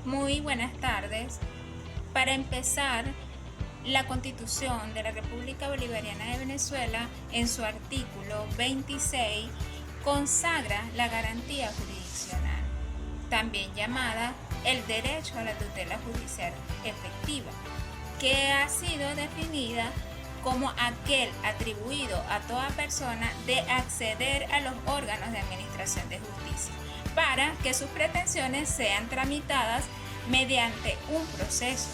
Muy buenas tardes. Para empezar, la Constitución de la República Bolivariana de Venezuela, en su artículo 26, consagra la garantía jurisdiccional, también llamada el derecho a la tutela judicial efectiva, que ha sido definida como aquel atribuido a toda persona de acceder a los órganos de administración de justicia para que sus pretensiones sean tramitadas mediante un proceso,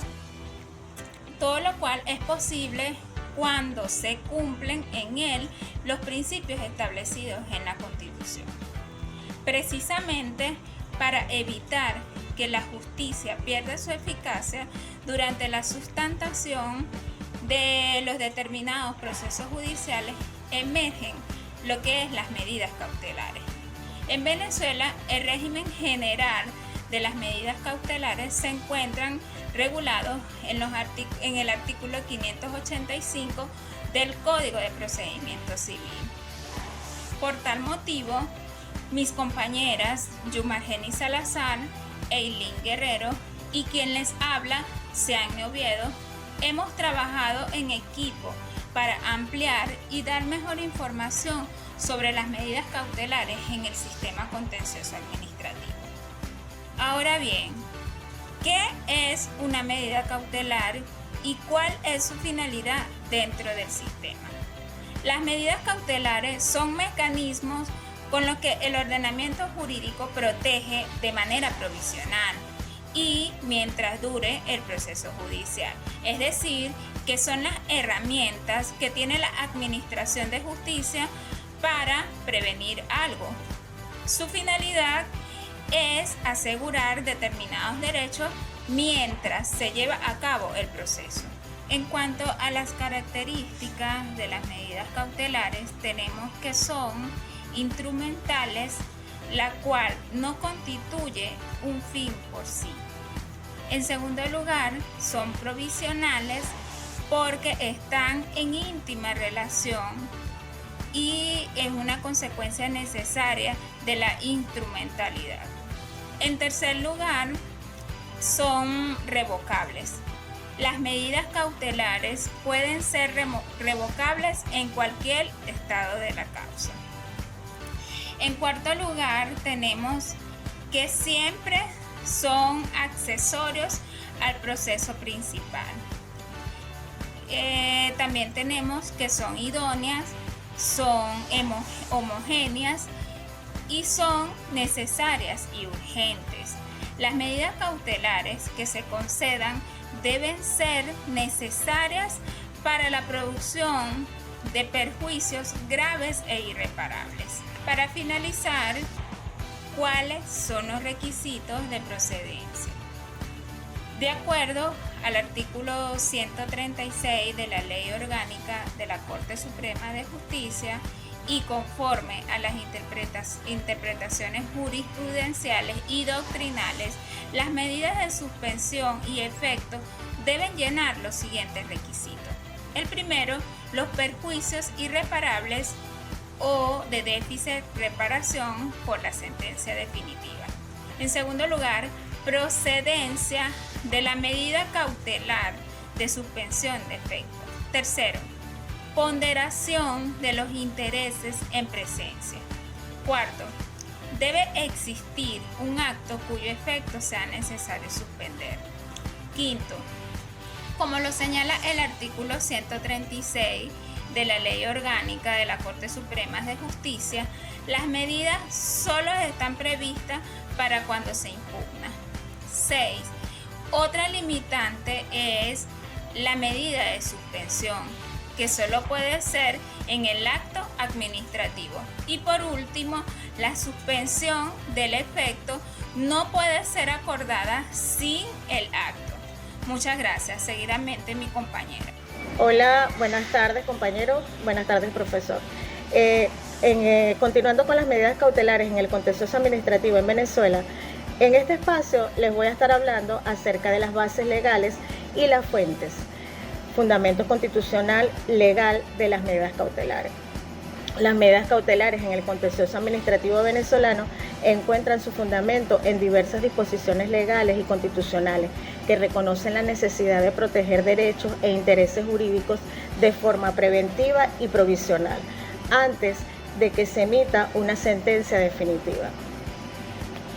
todo lo cual es posible cuando se cumplen en él los principios establecidos en la Constitución. Precisamente para evitar que la justicia pierda su eficacia durante la sustentación de los determinados procesos judiciales, emergen lo que es las medidas cautelares. En Venezuela, el régimen general de las medidas cautelares se encuentran regulados en el artículo 585 del Código de Procedimiento Civil. Por tal motivo, mis compañeras Yumargeni Salazar, Eileen Guerrero y quien les habla, Sean Oviedo, hemos trabajado en equipo para ampliar y dar mejor información sobre las medidas cautelares en el sistema contencioso administrativo. Ahora bien, ¿qué es una medida cautelar y cuál es su finalidad dentro del sistema? Las medidas cautelares son mecanismos con los que el ordenamiento jurídico protege de manera provisional y mientras dure el proceso judicial. Es decir, que son las herramientas que tiene la Administración de Justicia para prevenir algo. Su finalidad es asegurar determinados derechos mientras se lleva a cabo el proceso. En cuanto a las características de las medidas cautelares, tenemos que son instrumentales, la cual no constituye un fin por sí. En segundo lugar, son provisionales porque están en íntima relación y es una consecuencia necesaria de la instrumentalidad. En tercer lugar, son revocables. Las medidas cautelares pueden ser revocables en cualquier estado de la causa. En cuarto lugar, tenemos que siempre son accesorios al proceso principal. También tenemos que son idóneas, son homogéneas y son necesarias y urgentes. Las medidas cautelares que se concedan deben ser necesarias para la producción de perjuicios graves e irreparables. Para finalizar, ¿cuáles son los requisitos de procedencia? De acuerdo al artículo 136 de la Ley Orgánica de la Corte Suprema de Justicia y conforme a las interpretaciones jurisprudenciales y doctrinales, las medidas de suspensión y efecto deben llenar los siguientes requisitos. El primero, los perjuicios irreparables o de déficit reparación por la sentencia definitiva. En segundo lugar, procedencia de la medida cautelar de suspensión de efecto. Tercero, ponderación de los intereses en presencia. Cuarto, debe existir un acto cuyo efecto sea necesario suspender. Quinto, como lo señala el artículo 136 de la Ley Orgánica de la Corte Suprema de Justicia, las medidas solo están previstas para cuando se impugna. 6. Otra limitante es la medida de suspensión, que solo puede ser en el acto administrativo. Y por último, la suspensión del efecto no puede ser acordada sin el acto. Muchas gracias. Seguidamente mi compañera. Hola, buenas tardes compañeros, buenas tardes profesor. Continuando con las medidas cautelares en el contencioso administrativo en Venezuela, en este espacio les voy a estar hablando acerca de las bases legales y las fuentes, fundamento constitucional legal de las medidas cautelares. Las medidas cautelares en el contencioso administrativo venezolano encuentran su fundamento en diversas disposiciones legales y constitucionales que reconocen la necesidad de proteger derechos e intereses jurídicos de forma preventiva y provisional, antes de que se emita una sentencia definitiva.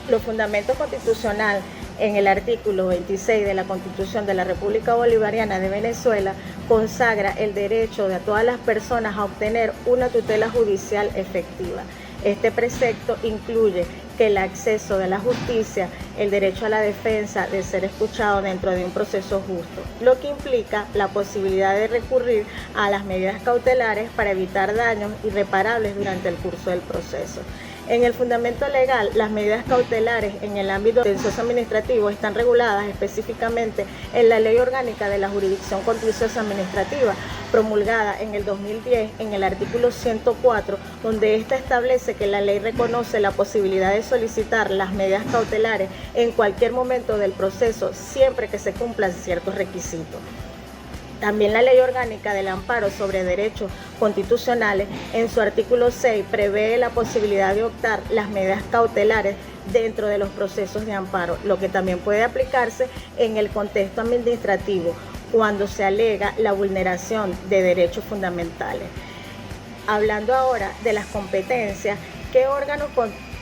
Los fundamentos constitucionales en el artículo 26 de la Constitución de la República Bolivariana de Venezuela consagra el derecho de todas las personas a obtener una tutela judicial efectiva. Este precepto incluye que el acceso de la justicia, el derecho a la defensa de ser escuchado dentro de un proceso justo, lo que implica la posibilidad de recurrir a las medidas cautelares para evitar daños irreparables durante el curso del proceso. En el fundamento legal, las medidas cautelares en el ámbito contencioso administrativo están reguladas específicamente en la Ley Orgánica de la Jurisdicción Contenciosa Administrativa, promulgada en el 2010 en el artículo 104, donde ésta establece que la ley reconoce la posibilidad de solicitar las medidas cautelares en cualquier momento del proceso, siempre que se cumplan ciertos requisitos. También la Ley Orgánica del Amparo sobre Derechos Constitucionales, en su artículo 6, prevé la posibilidad de optar las medidas cautelares dentro de los procesos de amparo, lo que también puede aplicarse en el contexto administrativo, cuando se alega la vulneración de derechos fundamentales. Hablando ahora de las competencias, ¿qué órgano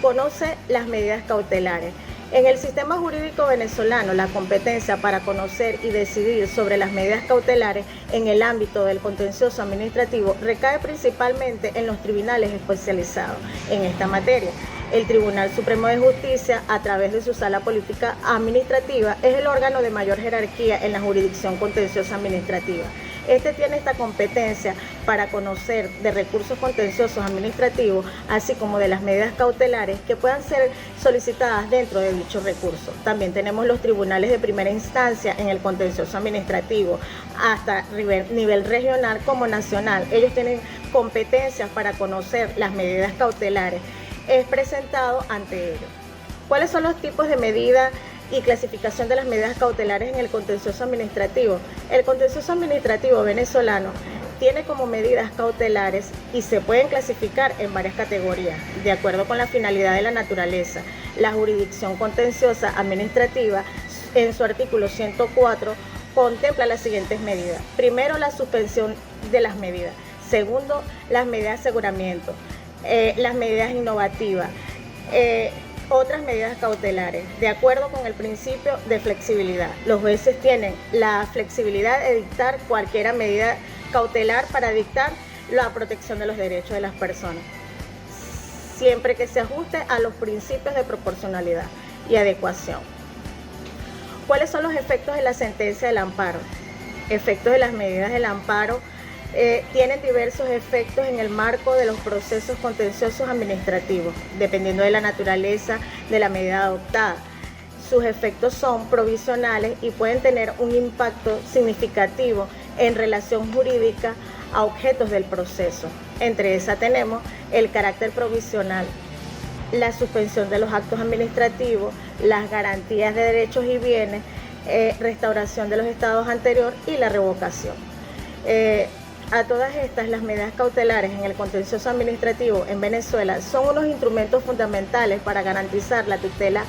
conoce las medidas cautelares? En el sistema jurídico venezolano, la competencia para conocer y decidir sobre las medidas cautelares en el ámbito del contencioso administrativo recae principalmente en los tribunales especializados en esta materia. El Tribunal Supremo de Justicia, a través de su Sala Política Administrativa, es el órgano de mayor jerarquía en la jurisdicción contenciosa administrativa. Este tiene esta competencia para conocer de recursos contenciosos administrativos, así como de las medidas cautelares que puedan ser solicitadas dentro de dicho recurso. También tenemos los tribunales de primera instancia en el contencioso administrativo, hasta nivel regional como nacional. Ellos tienen competencias para conocer las medidas cautelares. Es presentado ante ellos. ¿Cuáles son los tipos de medidas y clasificación de las medidas cautelares en el contencioso administrativo? El contencioso administrativo venezolano tiene como medidas cautelares y se pueden clasificar en varias categorías, de acuerdo con la finalidad de la naturaleza. La jurisdicción contenciosa administrativa, en su artículo 104, contempla las siguientes medidas. Primero, la suspensión de las medidas. Segundo, las medidas de aseguramiento. Las medidas innovativas, otras medidas cautelares, de acuerdo con el principio de flexibilidad. Los jueces tienen la flexibilidad de dictar cualquier medida cautelar para dictar la protección de los derechos de las personas, siempre que se ajuste a los principios de proporcionalidad y adecuación. ¿Cuáles son los efectos de la sentencia del amparo? Efectos de las medidas del amparo tienen diversos efectos en el marco de los procesos contenciosos administrativos, dependiendo de la naturaleza de la medida adoptada. Sus efectos son provisionales y pueden tener un impacto significativo en relación jurídica a objetos del proceso. Entre esas tenemos el carácter provisional, la suspensión de los actos administrativos, las garantías de derechos y bienes, restauración de los estados anteriores y la revocación. A todas estas, las medidas cautelares en el contencioso administrativo en Venezuela son unos instrumentos fundamentales para garantizar la tutela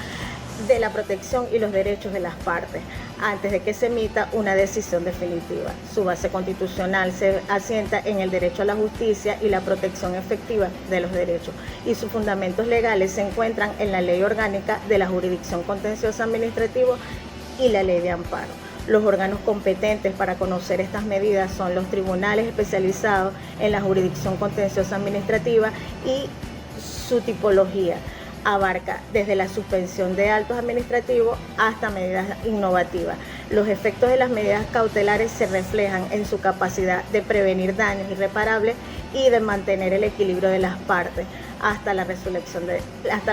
de la protección y los derechos de las partes antes de que se emita una decisión definitiva. Su base constitucional se asienta en el derecho a la justicia y la protección efectiva de los derechos, y sus fundamentos legales se encuentran en la Ley Orgánica de la Jurisdicción Contenciosa Administrativa y la Ley de Amparo. Los órganos competentes para conocer estas medidas son los tribunales especializados en la jurisdicción contenciosa administrativa, y su tipología abarca desde la suspensión de actos administrativos hasta medidas innovativas. Los efectos de las medidas cautelares se reflejan en su capacidad de prevenir daños irreparables y de mantener el equilibrio de las partes hasta la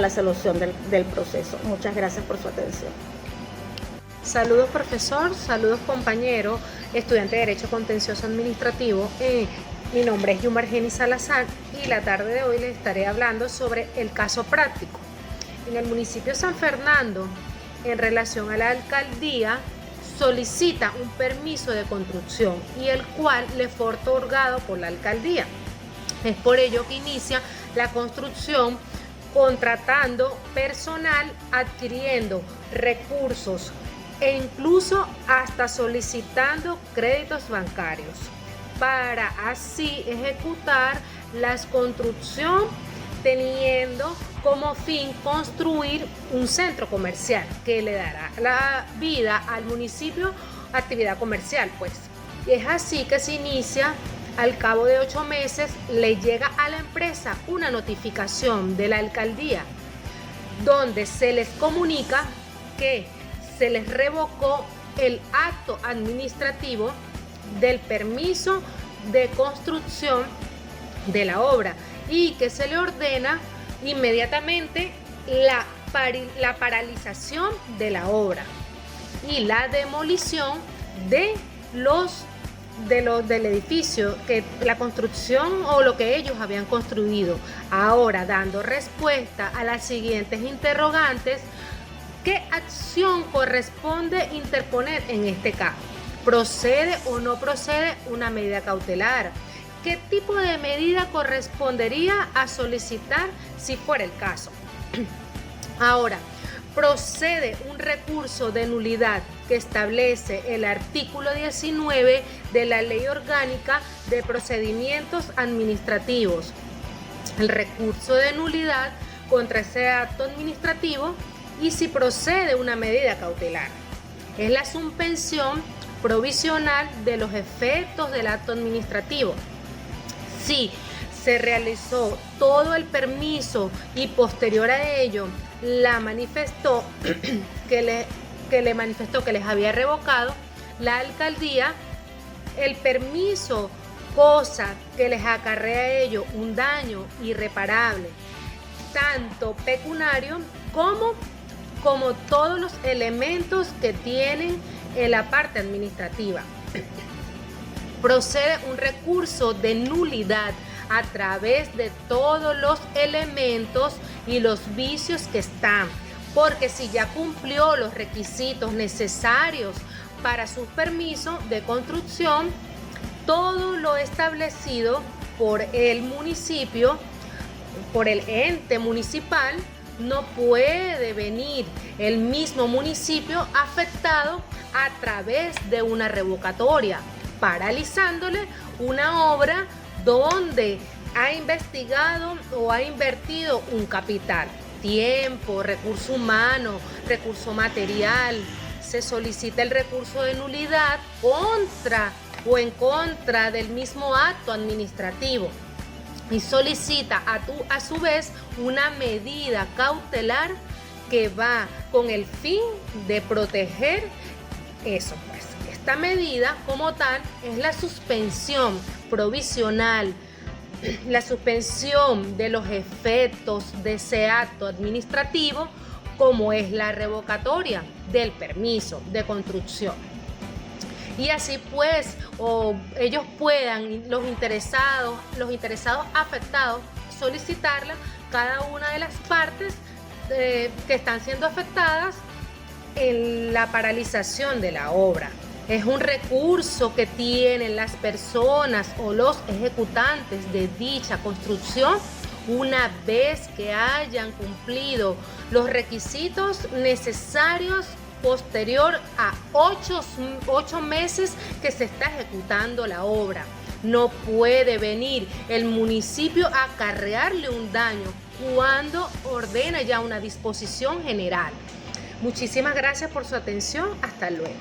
solución del proceso. Muchas gracias por su atención. Saludos profesor, saludos compañero, estudiante de Derecho Contencioso Administrativo. Mi nombre es Yumargeni Salazar y la tarde de hoy les estaré hablando sobre el caso práctico. En el municipio de San Fernando, en relación a la alcaldía, solicita un permiso de construcción y el cual le fue otorgado por la alcaldía. Es por ello que inicia la construcción contratando personal, adquiriendo recursos e incluso hasta solicitando créditos bancarios para así ejecutar la construcción, teniendo como fin construir un centro comercial que le dará la vida al municipio, actividad comercial pues. Y es así que se inicia. Al cabo de 8 meses le llega a la empresa una notificación de la alcaldía donde se les comunica que se les revocó el acto administrativo del permiso de construcción de la obra y que se le ordena inmediatamente la paralización de la obra y la demolición del edificio, que la construcción o lo que ellos habían construido. Ahora, dando respuesta a las siguientes interrogantes, ¿qué acción corresponde interponer en este caso? ¿Procede o no procede una medida cautelar? ¿Qué tipo de medida correspondería a solicitar si fuera el caso? Ahora, procede un recurso de nulidad que establece el artículo 19 de la Ley Orgánica de Procedimientos Administrativos. El recurso de nulidad contra ese acto administrativo y si procede una medida cautelar. Es la suspensión provisional de los efectos del acto administrativo. Si se realizó todo el permiso y posterior a ello la manifestó que le manifestó que les había revocado la alcaldía el permiso, cosa que les acarrea a ellos un daño irreparable, tanto pecuniario como todos los elementos que tienen en la parte administrativa. Procede un recurso de nulidad a través de todos los elementos y los vicios que están, porque si ya cumplió los requisitos necesarios para su permiso de construcción, todo lo establecido por el municipio, por el ente municipal, no puede venir el mismo municipio afectado a través de una revocatoria, paralizándole una obra donde ha investigado o ha invertido un capital, tiempo, recurso humano, recurso material. Se solicita el recurso de nulidad en contra del mismo acto administrativo y solicita a su vez una medida cautelar que va con el fin de proteger eso. Pues esta medida como tal es la suspensión provisional, la suspensión de los efectos de ese acto administrativo, como es la revocatoria del permiso de construcción. Y así pues, ellos puedan, los interesados afectados, solicitarla, cada una de las partes que están siendo afectadas en la paralización de la obra. Es un recurso que tienen las personas o los ejecutantes de dicha construcción una vez que hayan cumplido los requisitos necesarios posterior a 8 meses que se está ejecutando la obra. No puede venir el municipio a acarrearle un daño cuando ordena ya una disposición general. Muchísimas gracias por su atención. Hasta luego.